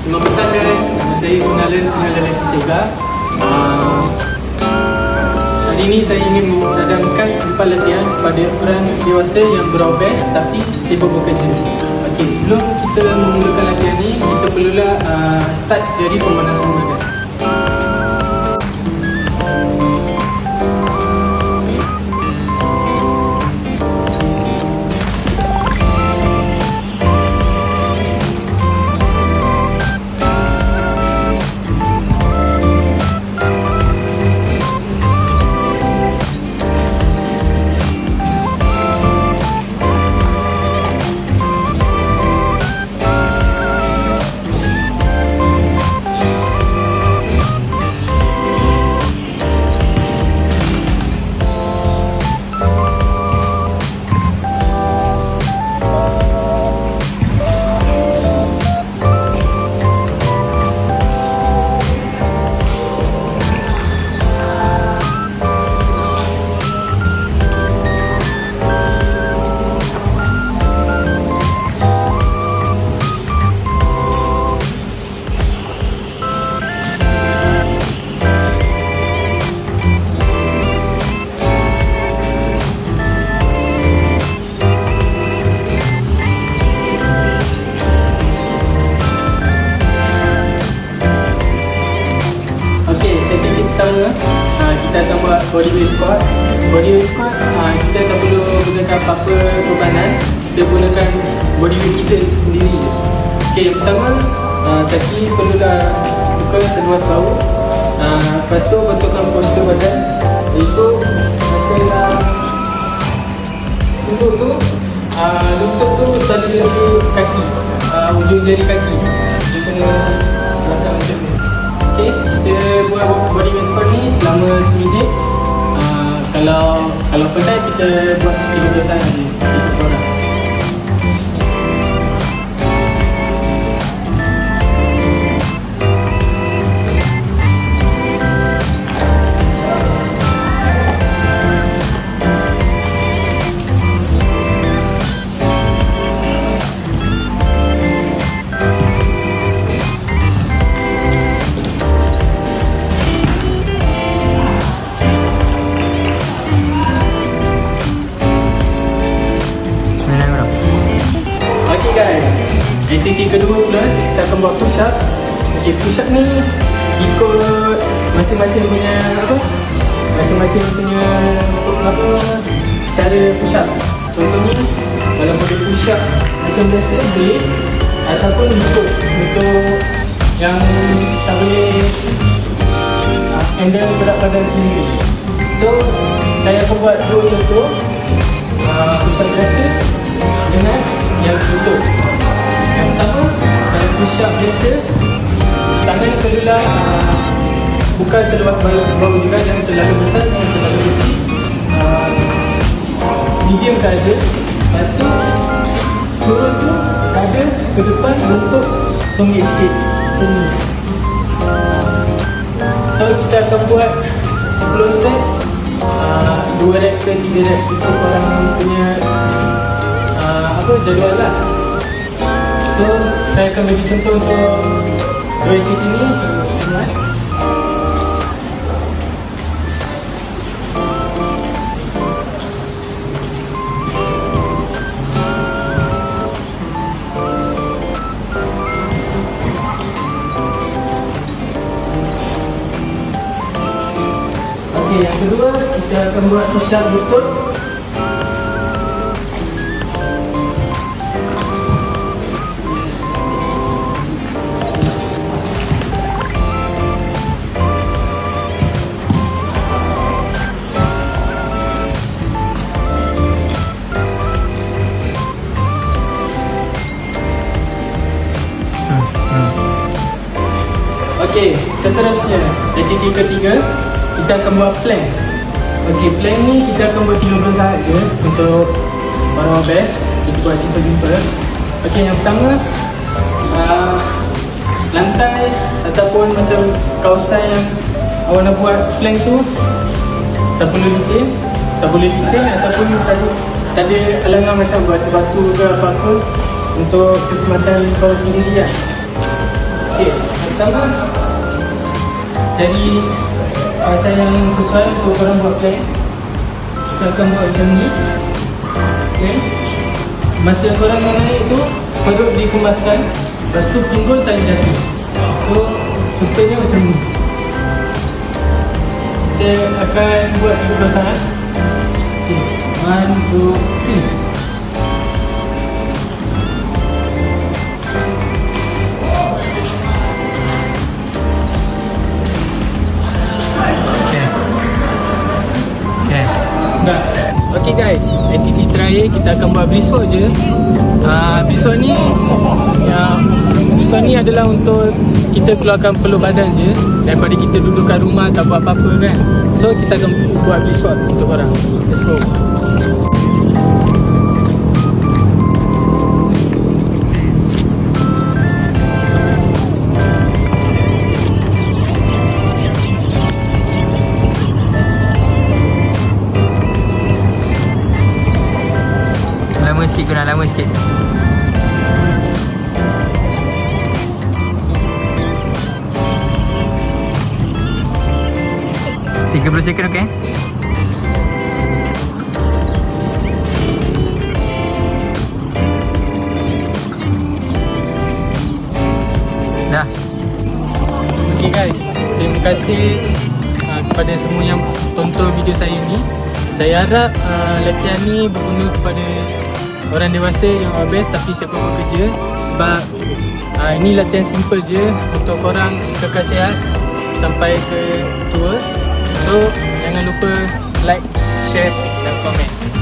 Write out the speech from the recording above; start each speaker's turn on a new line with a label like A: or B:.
A: Selamat petang guys, nama saya Gunalan Sega. Hari ini saya ingin mencadangkan 4 latihan pada ukuran dewasa yang berobes tapi sibuk bekerja. Okey, sebelum kita memulakan latihan ni, kita perlulah start dari pemanasan badan. Kita akan buat bodyweight squat. Bodyweight squat, kita tak perlu gunakan apa-apa bebanan. Kita gunakan bodyweight kita sendiri je. Okay, yang pertama, kaki perlulah buka seluas bahu. Lepas tu bentukkan postur badan, iaitu masalah lutut tu. Lutut tu selalu dari kaki, ujung jari kaki. Kita kena belakang macam ni. Okay, kita buat bodyweight squat ni selama seminit. Kalau penat, kita buat 15 saat je, ikut orang. Guys, aktiviti kedua pula kita akan buat push up. Okay, push up ni ikut masing-masing punya cara push up. Contohnya kalau boleh push up macam biasa boleh, ataupun bentuk yang tak boleh handle berat badan sendiri. So saya akan buat dua contoh push up biasa dengan yang tutup. Yang pertama, kalau push up biasa, tangan perlulah bukan seluas bahu juga, jangan terlalu besar, jangan terlalu kecil, medium saja. Lepas tu turun tu dada ke depan untuk tonggik sikit sini. So kita akan buat 10 set, 2 rep ke 3 rep, itu korang punya jadual lah. So saya akan bagi contoh untuk dua aktiviti ni. Okey, yang kedua kita akan buat push up lutut. Okey, seterusnya aktiviti ketiga kita akan buat plank. Okey, plank ni kita akan buat 15 sahaja untuk orang obes. Kita buat simple-simple. Okey, yang pertama, lantai ataupun macam kawasan yang awak nak buat plank tu tak perlu licin, ataupun tak ada halangan macam batu-batu ke apa-apa, untuk keselamatan kau sendiri lah. Okay, yang pertama cari kawasan yang sesuai untuk korang buat plan. Kita akan buat macam ni. Okay, masa korang naik tu perut dikemaskan, lepas tu pinggul tali jatuh. So contohnya macam ni. Kita akan buat dua pasangan. Okay, 1, 2, 3. Okay guys, aktiviti terakhir kita akan buat bristle je. Bristle ni adalah untuk kita keluarkan peluh badan je, daripada kita duduk kat rumah tak buat apa-apa kan. So kita akan buat bristle untuk korang. Let's go.
B: Lama sikit, kena lama sikit. Tiga 30 second, okey? Dah.
A: Okay guys, terima kasih kepada semua yang tonton video saya ni. Saya harap latihan ni berguna kepada orang dewasa yang obes tapi siap bekerja. Sebab ini latihan simple je untuk korang kekal sihat sampai ke tua. So jangan lupa like, share dan komen.